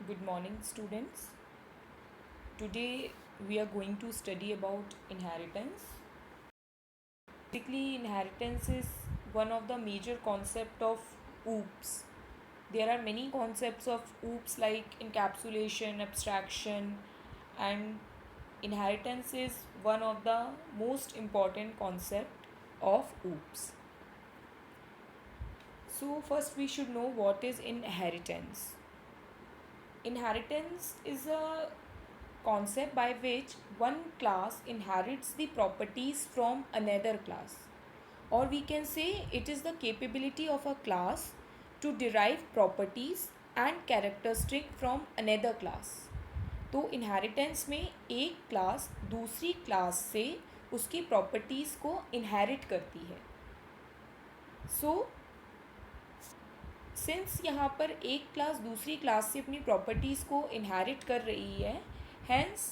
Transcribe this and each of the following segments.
Good morning, students. Today we are going to study about inheritance. Basically, inheritance is one of the major concept of OOPS. There are many concepts of OOPS like encapsulation, abstraction, and inheritance is one of the most important concept of OOPS. So first we should know what is inheritance. Inheritance is a concept by which one class inherits the properties from another class, or we can say it is the capability of a class to derive properties and characteristic from another class. तो inheritance में एक class दूसरी class से उसकी properties को inherit करती है. So since यहाँ पर एक क्लास दूसरी क्लास से अपनी प्रॉपर्टीज़ को इनहेरिट कर रही है, hence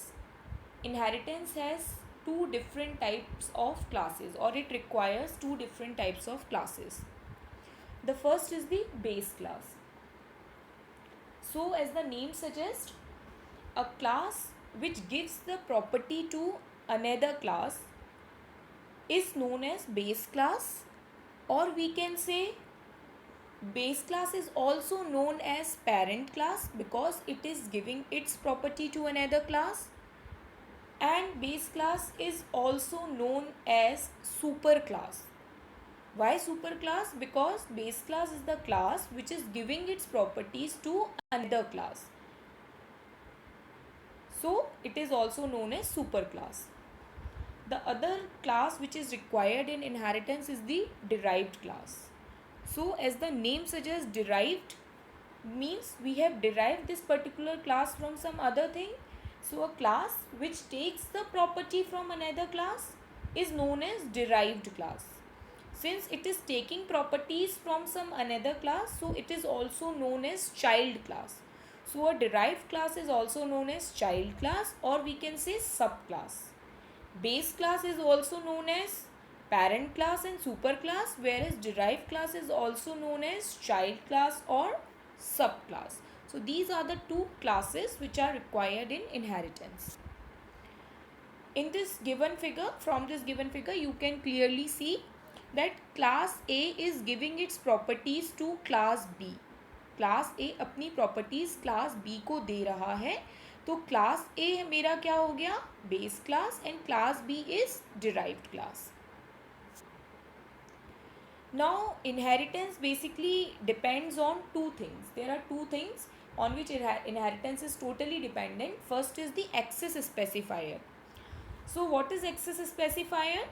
inheritance has two different types of classes, or it requires two different types of classes. The first is the base class. So as the name suggests, a class which gives the property to another class is known as base class, or we can say base class is also known as parent class because it is giving its property to another class, and base class is also known as superclass. Why superclass? Because base class is the class which is giving its properties to another class, so it is also known as superclass. The other class which is required in inheritance is the derived class. So as the name suggests, derived means we have derived this particular class from some other thing. So a class which takes the property from another class is known as derived class. Since it is taking properties from some another class, so it is also known as child class. So a derived class is also known as child class, or we can say subclass. Base class is also known as parent class and superclass, whereas derived class is also known as child class or subclass. So these are the two classes which are required in inheritance. In this given figure, from this given figure, you can clearly see that class A is giving its properties to class B. Class A अपनी properties class B को दे रहा है, तो class A मेरा क्या हो गया? Base class, and class B is derived class. Now inheritance basically depends on two things. There are two things on which inheritance is totally dependent. First is the access specifier. So what is access specifier?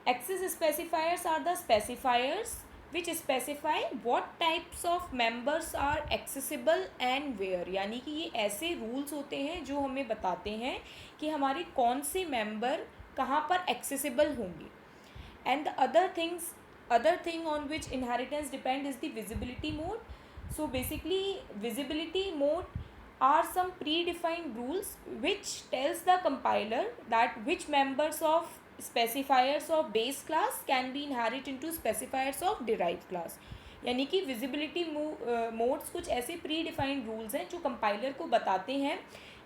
Access specifiers are the specifiers which specify what types of members are accessible and where. यानी कि ये ऐसे rules होते हैं जो हमें बताते हैं कि हमारे कौन से member कहाँ पर accessible होंगे. And the other thing on which inheritance depend is the visibility mode. So basically visibility mode are some predefined rules which tells the compiler that which members of specifiers of base class can be inherit into specifiers of derived class. यानी कि visibility modes कुछ ऐसे pre defined rules हैं जो compiler को बताते हैं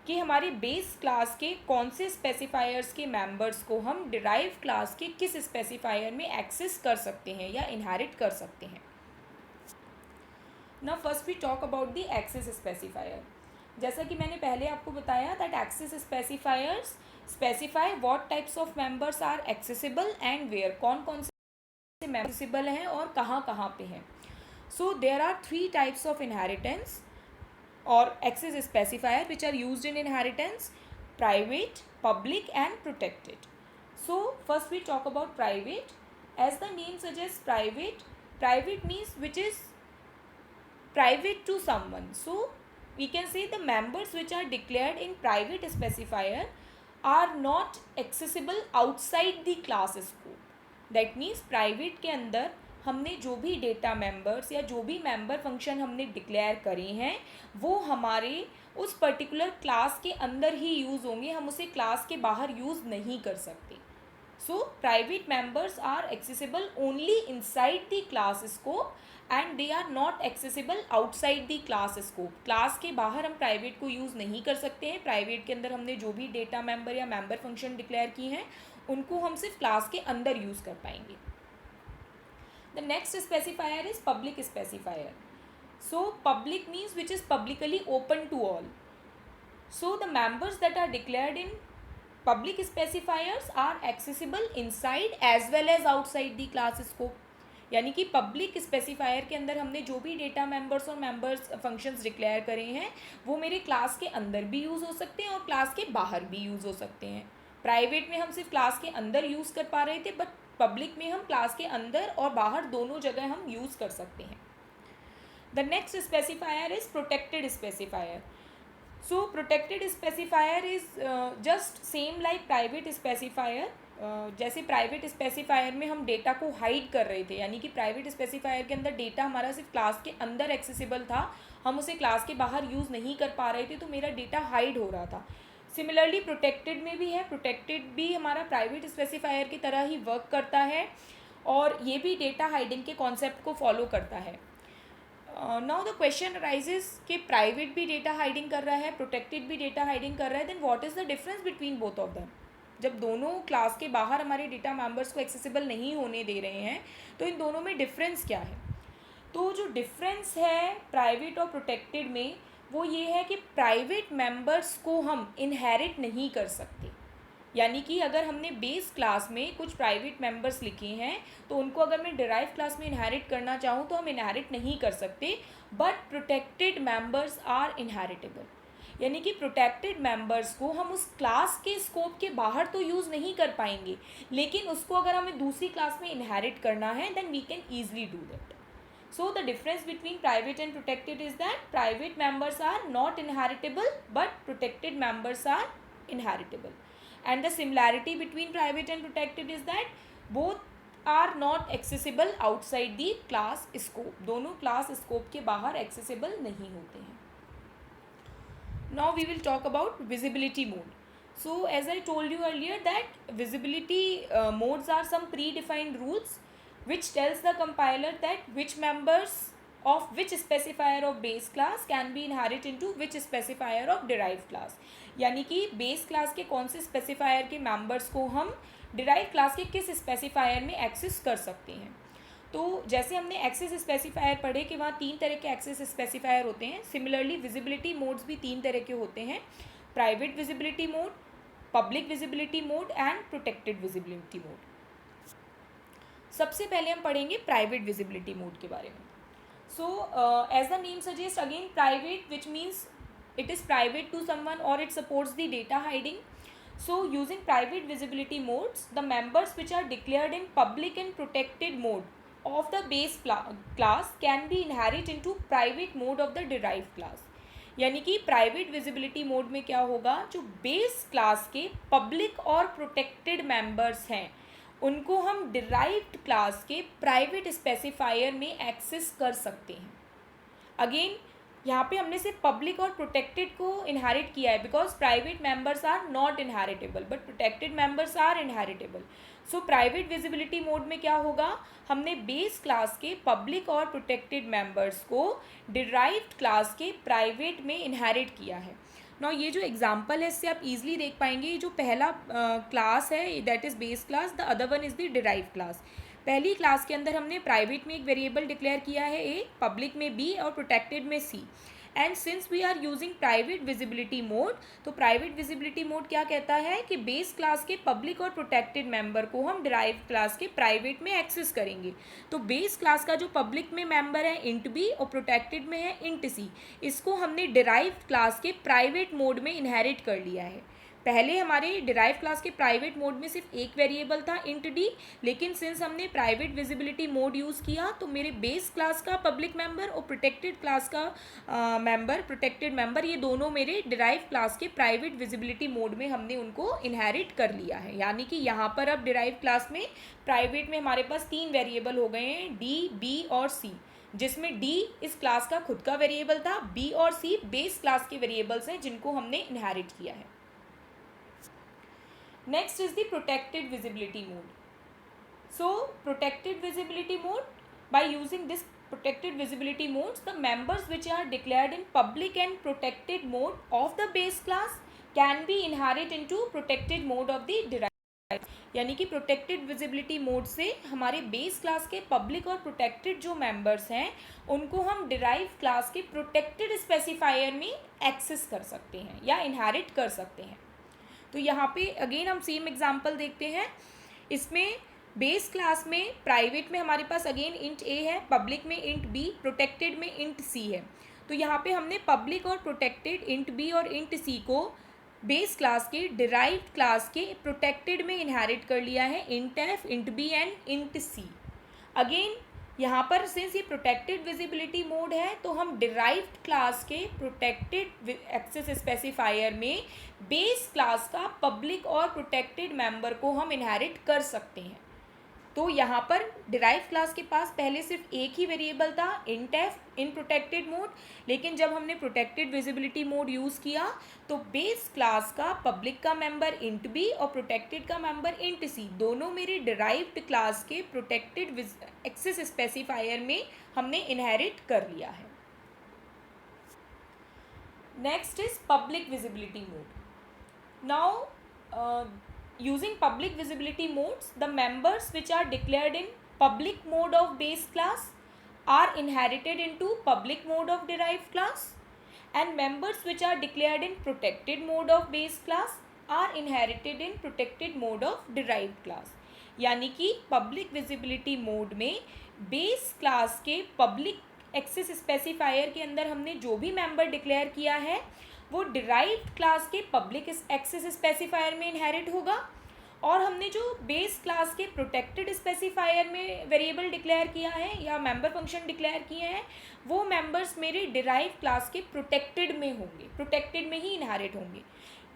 कि हमारे बेस क्लास के कौन से स्पेसिफायर्स के मेंबर्स को हम डिराइव क्लास के किस स्पेसिफायर में एक्सेस कर सकते हैं या इनहेरिट कर सकते हैं. Now first we talk about the access specifier. जैसा कि मैंने पहले आपको बताया that access specifiers specify what types of members are accessible and where. कौन कौन से मेंबर एक्सेसिबल हैं और कहाँ पे हैं. So there are 3 types of inheritance or access specifier which are used in inheritance: private, public and protected. So first we talk about private. As the name suggests, private means which is private to someone. So we can say the members which are declared in private specifier are not accessible outside the class scope. That means private के अंदर हमने जो भी data members या जो भी member function हमने declare करे हैं वो हमारे उस पर्टिकुलर क्लास के अंदर ही यूज़ होंगे, हम उसे क्लास के बाहर यूज़ नहीं कर सकते. So private members are accessible only inside the class scope and they are not accessible outside the class scope. Class के बाहर हम प्राइवेट को यूज़ नहीं कर सकते हैं. प्राइवेट के अंदर हमने जो भी डेटा मेंबर या मेंबर फंक्शन डिक्लेयर की हैं उनको हम सिर्फ क्लास के अंदर यूज़ कर पाएंगे. The next specifier is public specifier. So public means which is publicly open to all. So the members that are declared in public specifiers are accessible inside as well as outside the class scope. यानी कि public specifier के अंदर हमने जो भी data members और members functions declare करे हैं वो मेरे क्लास के अंदर भी यूज़ हो सकते हैं और क्लास के बाहर भी यूज़ हो सकते हैं. प्राइवेट में हम सिर्फ क्लास के अंदर यूज़ कर पा रहे थे, बट पब्लिक में हम क्लास के अंदर और बाहर दोनों जगह हम यूज़ कर सकते हैं. The next specifier is protected specifier. So protected specifier is just same like private specifier. जैसे प्राइवेट स्पेसिफायर में हम डेटा को हाइड कर रहे थे, यानी कि प्राइवेट स्पेसिफायर के अंदर डेटा हमारा सिर्फ क्लास के अंदर एक्सेसिबल था, हम उसे क्लास के बाहर यूज़ नहीं कर पा रहे थे, तो मेरा डेटा हाइड हो रहा था. सिमिलरली प्रोटेक्टेड में भी है. प्रोटेक्टेड भी हमारा प्राइवेट स्पेसिफायर की तरह ही वर्क करता है और ये भी डेटा हाइडिंग के कॉन्सेप्ट को फॉलो करता है. नाउ द क्वेश्चन अराइजेज कि प्राइवेट भी डेटा हाइडिंग कर रहा है, प्रोटेक्टेड भी डेटा हाइडिंग कर रहा है, then what is the difference between both of them. जब दोनों क्लास के बाहर हमारे डेटा मेंबर्स को एक्सेसिबल नहीं होने दे रहे हैं तो इन दोनों में डिफरेंस क्या है. तो जो डिफरेंस है प्राइवेट और प्रोटेक्टेड में वो ये है कि प्राइवेट मेंबर्स को हम इनहेरिट नहीं कर सकते. यानी कि अगर हमने बेस क्लास में कुछ प्राइवेट मेंबर्स लिखे हैं तो उनको अगर मैं डिराइव क्लास में इनहेरिट करना चाहूँ तो हम इनहेरिट नहीं कर सकते, but protected members are inheritable. यानी कि प्रोटेक्टेड मेंबर्स को हम उस क्लास के स्कोप के बाहर तो यूज़ नहीं कर पाएंगे, लेकिन उसको अगर हमें दूसरी क्लास में इनहेरिट करना है then we can easily do that. So the difference between private and protected is that private members are not inheritable but protected members are inheritable. And the similarity between private and protected is that both are not accessible outside the class scope. दोनों class scope के बाहर accessible नहीं होते हैं. Now we will talk about visibility mode. So as I told you earlier that visibility modes are some predefined rules which tells the compiler that which members of which specifier of base class can be inherit into which specifier of derived class. यानी कि base class के कौन से specifier के members को हम derive class के किस स्पेसिफायर में एक्सेस कर सकते हैं. तो जैसे हमने एक्सेस स्पेसिफायर पढ़े कि वहाँ 3 तरह के एक्सेस स्पेसिफायर होते हैं. सिमिलरली विजिबिलिटी मोड्स भी 3 तरह के होते हैं: private visibility mode, public visibility mode and protected visibility mode. सबसे पहले हम पढ़ेंगे प्राइवेट विजिबिलिटी मोड के बारे में. So as the name suggest, again private which means it is private to someone or it supports the data hiding. So using private visibility modes, the members which are declared in public and protected mode of the base class can be inherit into private mode of the derived class. यानी कि private visibility mode में क्या होगा, जो base class के public और protected members हैं उनको हम डिराइव्ड क्लास के प्राइवेट स्पेसिफायर में एक्सेस कर सकते हैं. अगेन यहाँ पे हमने सिर्फ पब्लिक और प्रोटेक्टेड को इनहेरिट किया है because private members are not inheritable but protected members are inheritable. So private visibility mode में क्या होगा, हमने बेस क्लास के पब्लिक और प्रोटेक्टेड मेंबर्स को डिराइव्ड क्लास के प्राइवेट में इनहेरिट किया है. नाउ ये जो एग्जांपल है इससे आप इजीली देख पाएंगे, ये जो पहला क्लास है that is base class, the other one is the derived class. पहली क्लास के अंदर हमने प्राइवेट में एक वेरिएबल डिक्लेयर किया है ए, पब्लिक में बी और प्रोटेक्टेड में C. And since we are using private visibility mode, तो प्राइवेट विजिबिलिटी मोड क्या कहता है कि बेस क्लास के पब्लिक और प्रोटेक्टेड मेंबर को हम डिराइव क्लास के प्राइवेट में एक्सेस करेंगे. तो बेस क्लास का जो पब्लिक में मेंबर है इंट बी और प्रोटेक्टेड में है इंट सी, इसको हमने डिराइव क्लास के प्राइवेट मोड में इनहेरिट कर लिया है. पहले हमारे डिराइव क्लास के प्राइवेट मोड में सिर्फ एक वेरिएबल था इंट डी, लेकिन सिंस हमने प्राइवेट विजिबिलिटी मोड यूज़ किया तो मेरे बेस क्लास का पब्लिक मेंबर और प्रोटेक्टेड क्लास का प्रोटेक्टेड मेंबर, ये दोनों मेरे डिराइव क्लास के प्राइवेट विजिबिलिटी मोड में हमने उनको इनहेरिट कर लिया है. यानी कि यहाँ पर अब डिराइव क्लास में प्राइवेट में हमारे पास 3 वेरिएबल हो गए हैं, डी, बी और सी, जिसमें डी इस क्लास का खुद का वेरिएबल था, बी और सी बेस क्लास के वेरिएबल्स हैं जिनको हमने इनहेरिट किया है. Next is the protected visibility mode. So protected visibility mode, by using this protected visibility modes, the members which are declared in public and protected mode of the base class can be inherit into protected mode of the derived. यानी कि protected visibility mode से हमारे base class के public और protected जो members हैं उनको हम डिराइव क्लास के प्रोटेक्टेड स्पेसिफायर में एक्सेस कर सकते हैं या इनहेरिट कर सकते हैं. तो यहाँ पे अगेन हम सेम एग्जांपल देखते हैं. इसमें बेस क्लास में प्राइवेट में हमारे पास अगेन इंट ए है, पब्लिक में इंट बी, प्रोटेक्टेड में इंट सी है. तो यहाँ पे हमने पब्लिक और प्रोटेक्टेड इंट बी और इंट सी को बेस क्लास के डिराइव्ड क्लास के प्रोटेक्टेड में इनहेरिट कर लिया है, int F, int B and int C. Again यहाँ पर सिंस ये प्रोटेक्टेड विजिबिलिटी मोड है तो हम डिराइव्ड क्लास के प्रोटेक्टेड एक्सेस स्पेसिफायर में बेस क्लास का पब्लिक और प्रोटेक्टेड मेंबर को हम इनहेरिट कर सकते हैं. तो यहाँ पर डिराइव क्लास के पास पहले सिर्फ एक ही वेरिएबल था, इंट एफ, इन प्रोटेक्टेड मोड. लेकिन जब हमने प्रोटेक्टेड विजिबिलिटी मोड यूज़ किया तो बेस क्लास का पब्लिक का मेंबर इंट बी और प्रोटेक्टेड का मेंबर इंट सी दोनों मेरे डिराइव्ड क्लास के प्रोटेक्टेड एक्सेस स्पेसिफायर में हमने इनहेरिट कर लिया है. Next is public visibility mode. Now using public visibility modes, the members which are declared in public mode of base class are inherited into public mode of derived class, and members which are declared in protected mode of base class are inherited in protected mode of derived class. यानी कि public visibility mode में base class के public access specifier के अंदर हमने जो भी member declare किया है वो डिराइव्ड क्लास के पब्लिक एक्सेस स्पेसिफायर में इनहेरिट होगा, और हमने जो बेस क्लास के प्रोटेक्टेड स्पेसिफायर में वेरिएबल डिक्लेयर किया है या मेंबर फंक्शन डिक्लेयर किए हैं वो मेंबर्स मेरे डिराइव क्लास के प्रोटेक्टेड में होंगे, प्रोटेक्टेड में ही इनहेरिट होंगे.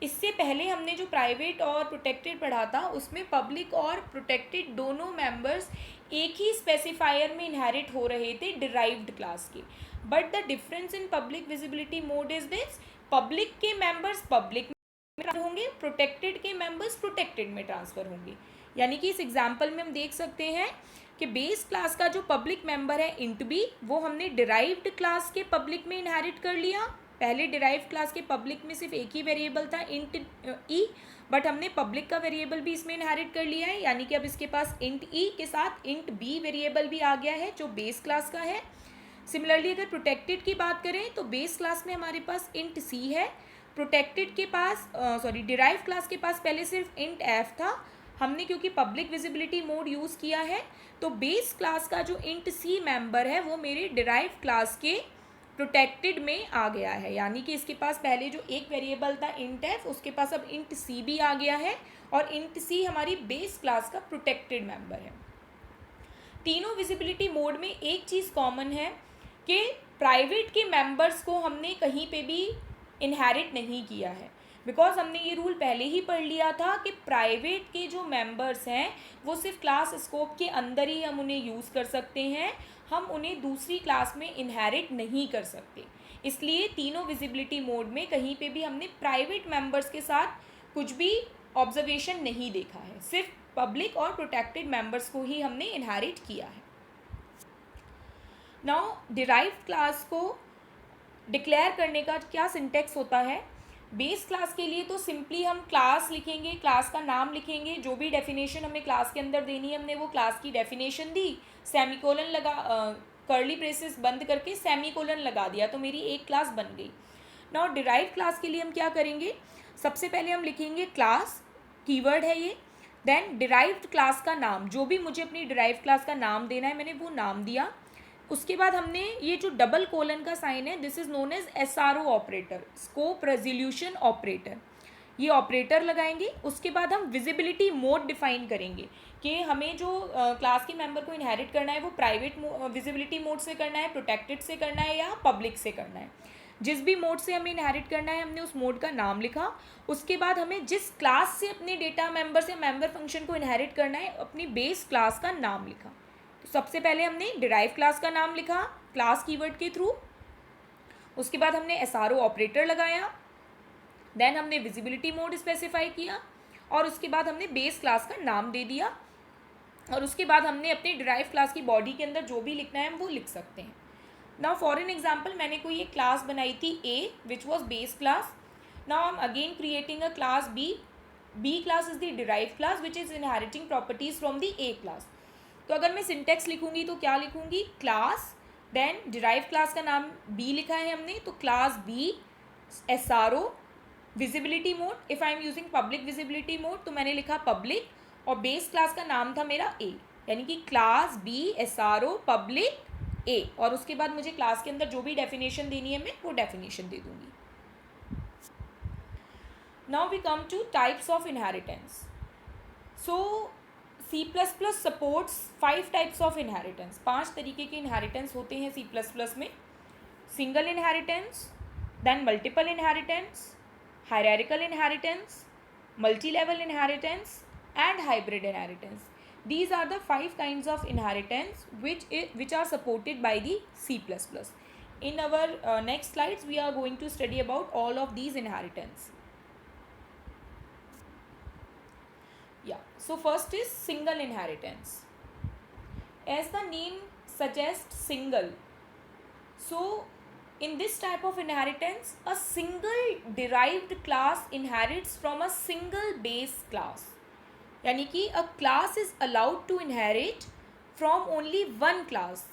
इससे पहले हमने जो प्राइवेट और प्रोटेक्टेड पढ़ा था उसमें पब्लिक और प्रोटेक्टेड दोनों मेंबर्स एक ही स्पेसिफायर में इनहेरिट हो रहे थे डिराइव्ड क्लास के. But the difference in public visibility mode is this, public के मेंबर्स पब्लिक में ट्रांसफर होंगे, प्रोटेक्टेड के मेंबर्स प्रोटेक्टेड में ट्रांसफर होंगे. यानी कि इस एग्जांपल में हम देख सकते हैं कि बेस क्लास का जो पब्लिक मेंबर है इंट बी वो हमने डिराइव्ड क्लास के पब्लिक में इनहेरिट कर लिया. पहले डिराइव्ड क्लास के पब्लिक में सिर्फ एक ही वेरिएबल था इंट ई, बट हमने पब्लिक का वेरिएबल भी इसमें इनहेरिट कर लिया है. यानी कि अब इसके पास इंट ई के साथ इंट बी वेरिएबल भी आ गया है जो बेस क्लास का है. सिमिलरली अगर प्रोटेक्टेड की बात करें तो बेस क्लास में हमारे पास इंट सी है, प्रोटेक्टेड के पास डिराइव क्लास के पास पहले सिर्फ इंट एफ था. हमने क्योंकि पब्लिक विजिबिलिटी मोड यूज़ किया है तो बेस क्लास का जो इंट सी मेंबर है वो मेरे डिराइव क्लास के प्रोटेक्टेड में आ गया है. यानी कि इसके पास पहले जो एक वेरिएबल था इंट एफ उसके पास अब इंट सी भी आ गया है और इंट सी हमारी बेस क्लास का प्रोटेक्टेड मेंबर है. तीनों विजिबिलिटी मोड में एक चीज़ कॉमन है कि प्राइवेट के मेंबर्स को हमने कहीं पे भी इनहेरिट नहीं किया है, बिकॉज हमने ये रूल पहले ही पढ़ लिया था कि प्राइवेट के जो मेंबर्स हैं वो सिर्फ क्लास स्कोप के अंदर ही हम उन्हें यूज़ कर सकते हैं, हम उन्हें दूसरी क्लास में इनहेरिट नहीं कर सकते. इसलिए तीनों विजिबिलिटी मोड में कहीं पे भी हमने प्राइवेट मेंबर्स के साथ कुछ भी ऑब्जर्वेशन नहीं देखा है, सिर्फ पब्लिक और प्रोटेक्टेड मेंबर्स को ही हमने इनहेरिट किया है. नाउ डिराइव्ड क्लास को डिक्लेयर करने का क्या सिंटेक्स होता है. बेस क्लास के लिए तो सिंपली हम क्लास लिखेंगे, क्लास का नाम लिखेंगे, जो भी डेफिनेशन हमें क्लास के अंदर देनी है हमने वो क्लास की डेफिनेशन दी, सेमीकोलन लगा, कर्ली ब्रेसेस बंद करके सेमीकोलन लगा दिया तो मेरी एक क्लास बन गई. नाउ डिराइव्ड क्लास के लिए हम क्या करेंगे, सबसे पहले हम लिखेंगे क्लास, कीवर्ड है ये, देन डिराइव्ड क्लास का नाम, जो भी मुझे अपनी डिराइव्ड क्लास का नाम देना है मैंने वो नाम दिया. उसके बाद हमने ये जो डबल कोलन का साइन है this is known as SRO operator, scope resolution operator, ये ऑपरेटर लगाएंगे. उसके बाद हम विजिबिलिटी मोड डिफाइन करेंगे कि हमें जो क्लास के मेंबर को इनहेरिट करना है वो प्राइवेट विजिबिलिटी मोड से करना है, प्रोटेक्टेड से करना है या पब्लिक से करना है. जिस भी मोड से हमें इनहेरिट करना है हमने उस मोड का नाम लिखा. उसके बाद हमें जिस क्लास से अपने डेटा मेंबर से मेंबर फंक्शन को इनहेरिट करना है अपनी बेस क्लास का नाम लिखा. सबसे पहले हमने डिराइव क्लास का नाम लिखा क्लास कीवर्ड के थ्रू, उसके बाद हमने SRO ऑपरेटर लगाया, देन हमने विजिबिलिटी मोड स्पेसिफाई किया और उसके बाद हमने बेस क्लास का नाम दे दिया. और उसके बाद हमने अपने डिराइव क्लास की बॉडी के अंदर जो भी लिखना है हम वो लिख सकते हैं. नाउ फॉर एन एग्जाम्पल, मैंने कोई एक क्लास बनाई थी A which was base class. Now I am again creating a class B. B class is the derive class which is inheriting properties from the A class. तो अगर मैं syntax लिखूंगी तो क्या लिखूंगी, क्लास देन डिराइव क्लास का नाम B लिखा है हमने, तो class B S R O visibility mode. If I am using public visibility mode तो मैंने लिखा पब्लिक, और बेस क्लास का नाम था मेरा ए, यानी कि class B S R O public A. और उसके बाद मुझे क्लास के अंदर जो भी डेफिनेशन देनी है मैं वो डेफिनेशन दे दूंगी. Now we come to types of inheritance. So C++ supports 5 types of inheritance. 5 तरीके के इनहेरिटेंस होते हैं C++ में. Single inheritance, then multiple inheritance, hierarchical inheritance, multi level inheritance and hybrid inheritance. These are the 5 kinds of inheritance which are supported by the C++. In our next slides we are going to study about all of these inheritance. Yeah, so first is single inheritance. As the name suggests, single. So in this type of inheritance, a single derived class inherits from a single base class. यानी कि a class is allowed to inherit from only one class,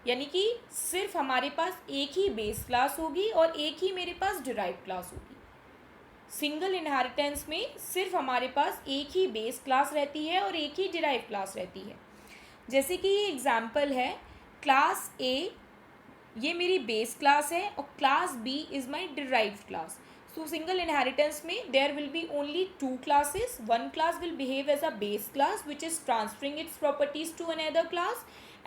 यानी कि सिर्फ हमारे पास एक ही base class होगी और एक ही मेरे पास डिराइव क्लास होगी. सिंगल इनहेरिटेंस में सिर्फ हमारे पास एक ही बेस क्लास रहती है और एक ही डिराइव क्लास रहती है. जैसे कि ये एग्जाम्पल है, क्लास ए ये मेरी बेस क्लास है और class B is my derived class. So single inheritance में there will be only 2 classes. One class will behave as a base class which is transferring its properties to another class,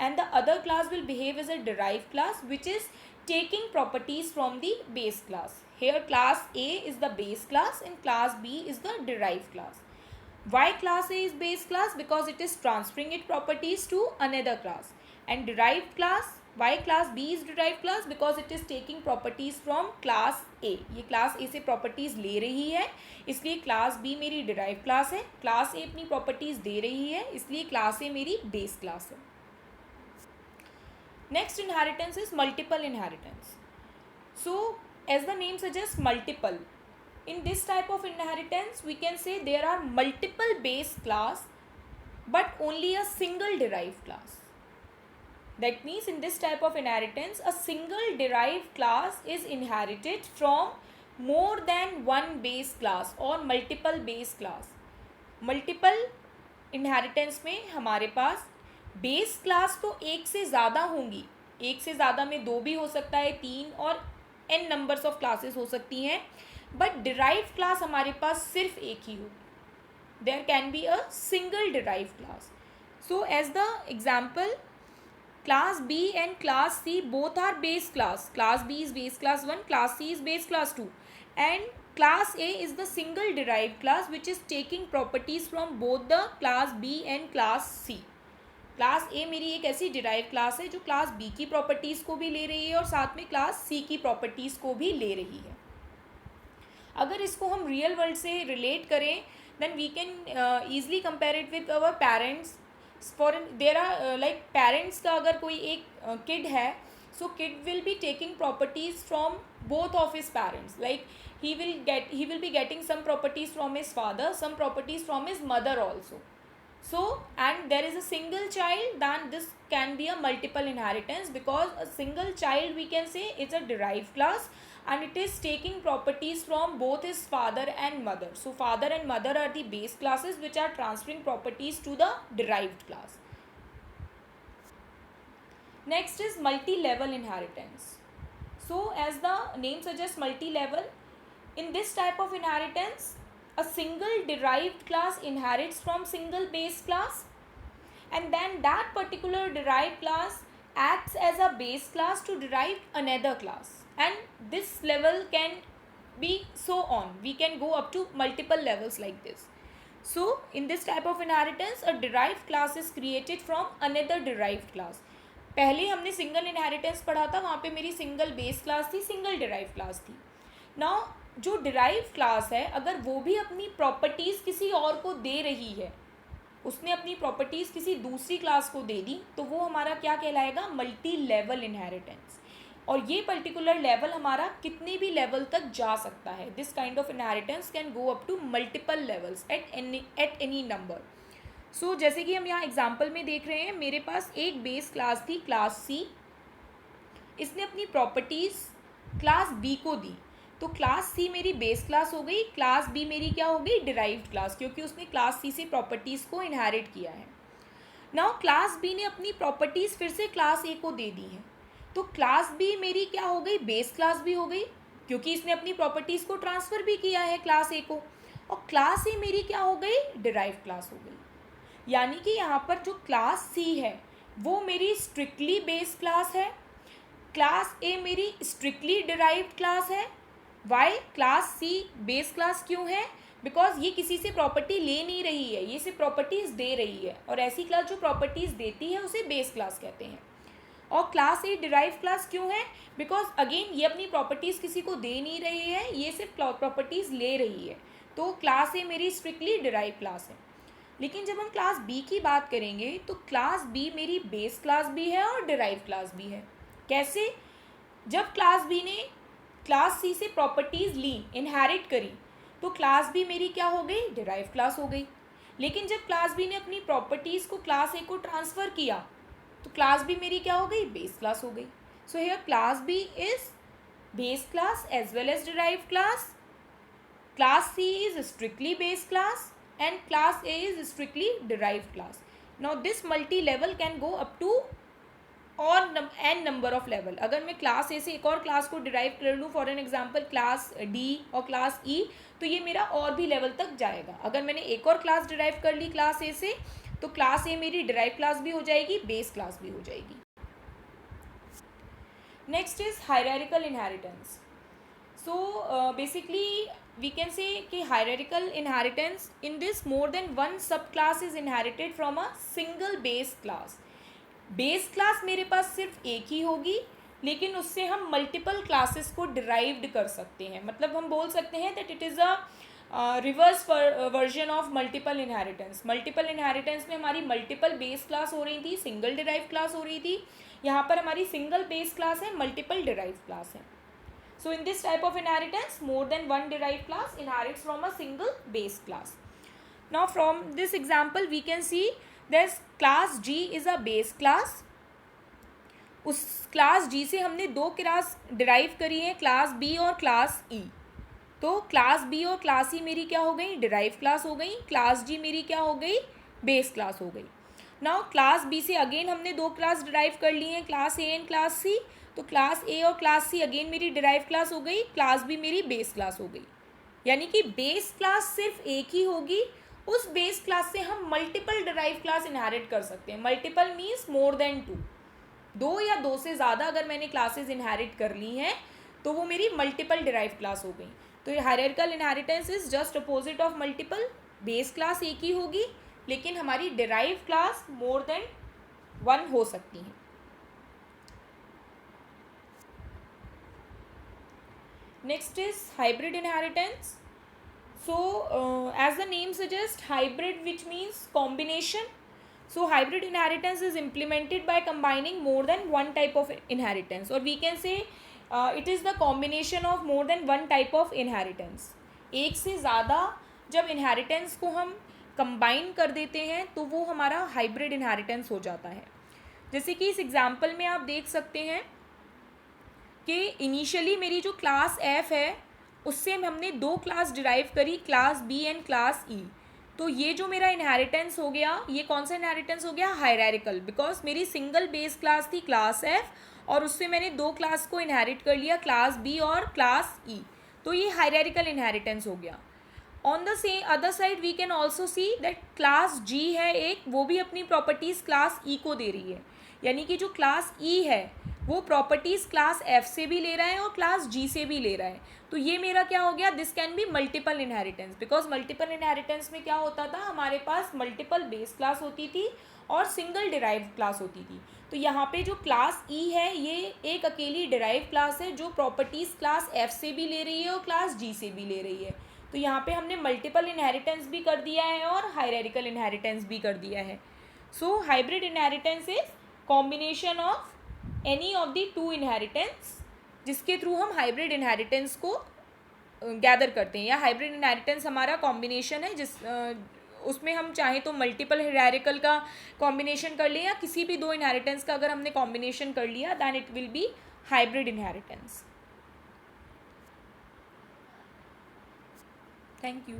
and the other class will behave as a derived class which is taking properties from the base class. Here class A is the base class and class B is the derived class. Why class A is base class? Because it is transferring its properties to another class. And derived class, why class B is derived class? Because it is taking properties from class A. ये class A से properties ले रही है, इसलिए class B मेरी derived class है. class A अपनी properties दे रही है, इसलिए class A मेरी base class है. Next inheritance is multiple inheritance. So as the name suggests, multiple. In this type of inheritance we can say there are multiple base class but only a single derived class. That means in this type of inheritance, a single derived class is inherited from more than one base class or multiple base class. Multiple inheritance में हमारे पास base class तो एक से ज़्यादा होंगी, एक से ज़्यादा में 2 भी हो सकता है, 3 और n numbers of classes हो सकती हैं, but derived class हमारे पास सिर्फ एक ही होगी. There can be a single derived class. So as the example, class B and class C both are base class. Class B is base class 1, class C is base class 2, and class A is the single derived class which is taking properties from both the class B and class C. Class A मेरी एक ऐसी derive class है जो class B की properties को भी ले रही है और साथ में क्लास C की प्रॉपर्टीज़ को भी ले रही है. अगर इसको हम रियल वर्ल्ड से रिलेट करें then we can easily compare it with our parents. For there are like parents का अगर कोई एक किड है, so kid will be taking properties from both of his parents. Like he will be getting some properties from his father, some properties from his mother also. So and there is a single child, then this can be a multiple inheritance because a single child we can say is a derived class and it is taking properties from both his father and mother. So father and mother are the base classes which are transferring properties to the derived class. Next is multi-level inheritance. So as the name suggests, multi-level, in this type of inheritance a single derived class inherits from single base class and then that particular derived class acts as a base class to derive another class, and this level can be so on. We can go up to multiple levels like this. So in this type of inheritance a derived class is created from another derived class. पहले हमने single inheritance पढ़ा था, वहाँ पे मेरी single base class थी, single derive class थी. Now जो डिराइव क्लास है अगर वो भी अपनी प्रॉपर्टीज़ किसी और को दे रही है, उसने अपनी प्रॉपर्टीज़ किसी दूसरी क्लास को दे दी, तो वो हमारा क्या कहलाएगा, मल्टी लेवल इनहेरिटेंस। और ये पर्टिकुलर लेवल हमारा कितने भी लेवल तक जा सकता है। This kind of inheritance can go up to multiple levels at any number. So जैसे कि हम यहाँ एग्जाम्पल में देख रहे हैं, मेरे पास एक बेस क्लास थी, क्लास सी। इसने अपनी प्रॉपर्टीज़ क्लास बी को दी, तो क्लास सी मेरी बेस क्लास हो गई, क्लास बी मेरी क्या हो गई, डिराइव्ड क्लास, क्योंकि उसने क्लास सी से प्रॉपर्टीज़ को इनहेरिट किया है। नाउ क्लास बी ने अपनी प्रॉपर्टीज़ फिर से क्लास ए को दे दी है, तो क्लास बी मेरी क्या हो गई, बेस क्लास भी हो गई, क्योंकि इसने अपनी प्रॉपर्टीज़ को ट्रांसफ़र भी किया है क्लास ए को। और क्लास ए मेरी क्या हो गई, डिराइव्ड क्लास हो गई। यानी कि यहाँ पर जो क्लास सी है वो मेरी स्ट्रिक्टली बेस क्लास है, क्लास ए मेरी स्ट्रिक्टली डिराइव्ड क्लास है। Why class C base class क्यों है, बिकॉज ये किसी से प्रॉपर्टी ले नहीं रही है, ये सिर्फ प्रॉपर्टीज़ दे रही है, और ऐसी क्लास जो प्रॉपर्टीज़ देती है उसे बेस क्लास कहते हैं। और क्लास ए डिराइव क्लास क्यों है, बिकॉज अगेन ये अपनी प्रॉपर्टीज़ किसी को दे नहीं रही है, ये सिर्फ प्रॉपर्टीज़ ले रही है, तो क्लास ए मेरी स्ट्रिक्टली डिराइव क्लास है। लेकिन जब हम क्लास बी की बात करेंगे तो क्लास बी मेरी बेस क्लास भी है और डिराइव क्लास भी है। कैसे, जब क्लास बी ने क्लास सी से प्रॉपर्टीज़ ली, इनहेरिट करी, तो क्लास बी मेरी क्या हो गई, डिराइव क्लास हो गई। लेकिन जब क्लास बी ने अपनी प्रॉपर्टीज़ को क्लास ए को ट्रांसफ़र किया, तो क्लास बी मेरी क्या हो गई, बेस क्लास हो गई। So here class B is base class as well as derived class, class C is strictly base class and class A is strictly derived class. Now this multi-level can go up to और n number of level. अगर मैं class ए से एक और class को derive कर लूँ, for an example class D और क्लास ई, तो ये मेरा और भी लेवल तक जाएगा। अगर मैंने एक और क्लास डिराइव कर ली क्लास ए से, तो क्लास ए मेरी डिराइव क्लास भी हो जाएगी, बेस क्लास भी हो जाएगी। Next is hierarchical inheritance. So basically we can say कि hierarchical inheritance in this more than one subclass is inherited from a single base class. Base class मेरे पास सिर्फ एक ही होगी, लेकिन उससे हम मल्टीपल क्लासेस को डिराइव्ड कर सकते हैं। मतलब हम बोल सकते हैं that it is a reverse version of multiple inheritance. Multiple inheritance में हमारी मल्टीपल बेस क्लास हो रही थी, सिंगल डिराइव क्लास हो रही थी। यहाँ पर हमारी सिंगल बेस क्लास है, मल्टीपल डिराइव क्लास है। So in this type of inheritance, more than one derived class inherits from a single base class. Now from this example we can see that class G is a base class. उस class G से हमने दो class derive करी है, class B और class E। तो class B और class E मेरी क्या हो गई, डिराइव क्लास हो गई, क्लास G मेरी क्या हो गई, बेस क्लास हो गई। नाउ क्लास B से अगेन हमने दो क्लास डिराइव कर ली हैं, class A and class C। तो क्लास ए और क्लास सी अगेन मेरी डिराइव क्लास हो गई, क्लास बी मेरी बेस क्लास हो गई। यानी कि बेस क्लास सिर्फ एक ही होगी, उस बेस क्लास से हम मल्टीपल डिराइव क्लास इनहेरिट कर सकते हैं। Multiple means more than two, दो या दो से ज़्यादा अगर मैंने क्लासेस इनहेरिट कर ली हैं तो वो मेरी मल्टीपल डिराइव क्लास हो गई। तो hierarchical inheritance is just opposite of multiple. Base class एक ही होगी, लेकिन हमारी derive class more than one हो सकती हैं। Next is hybrid inheritance. So as the name suggests, hybrid, which means combination. So hybrid inheritance is implemented by combining more than one type of inheritance, or we can say it is the combination of more than one type of inheritance. एक से ज़्यादा जब inheritance को हम combine कर देते हैं तो वो हमारा hybrid inheritance हो जाता है। जैसे कि इस एग्जाम्पल में आप देख सकते हैं कि इनिशियली मेरी जो क्लास एफ है उससे हमने दो क्लास डिराइव करी, class B and class E. तो ये जो मेरा इनहेरिटेंस हो गया, ये कौन सा इनहेरिटेंस हो गया, हायरार्किकल, बिकॉज मेरी सिंगल बेस क्लास थी क्लास एफ और उससे मैंने दो क्लास को इनहेरिट कर लिया, क्लास बी और क्लास ई। तो ये हायरार्किकल इनहेरिटेंस हो गया। On the same other side we can also see that class G है एक, वो भी अपनी प्रॉपर्टीज़ क्लास ई को दे रही है। यानी कि जो क्लास ई है वो प्रॉपर्टीज़ क्लास एफ से भी ले रहा है और क्लास जी से भी ले रहा है। तो ये मेरा क्या हो गया, this can be multiple inheritance, because multiple inheritance में क्या होता था, हमारे पास मल्टीपल बेस क्लास होती थी और सिंगल डिराइव क्लास होती थी। तो यहाँ पे जो क्लास ई है ये एक अकेली डिराइव क्लास है जो प्रॉपर्टीज़ क्लास एफ से भी ले रही है और क्लास जी से भी ले रही है। तो यहाँ पे हमने मल्टीपल इनहेरिटेंस भी कर दिया है और हायरार्किकल इनहेरिटेंस भी कर दिया है. So hybrid inheritance is combination of any of the two inheritance, जिसके थ्रू हम हाइब्रिड इनहेरिटेंस को गैदर करते हैं. या हाइब्रिड इनहेरिटेंस हमारा कॉम्बिनेशन है जिस उसमें हम चाहें तो मल्टीपल हायरार्किकल का कॉम्बिनेशन कर लें, या किसी भी दो इनहेरिटेंस का अगर हमने कॉम्बिनेशन कर लिया than it will be hybrid inheritance. Thank you.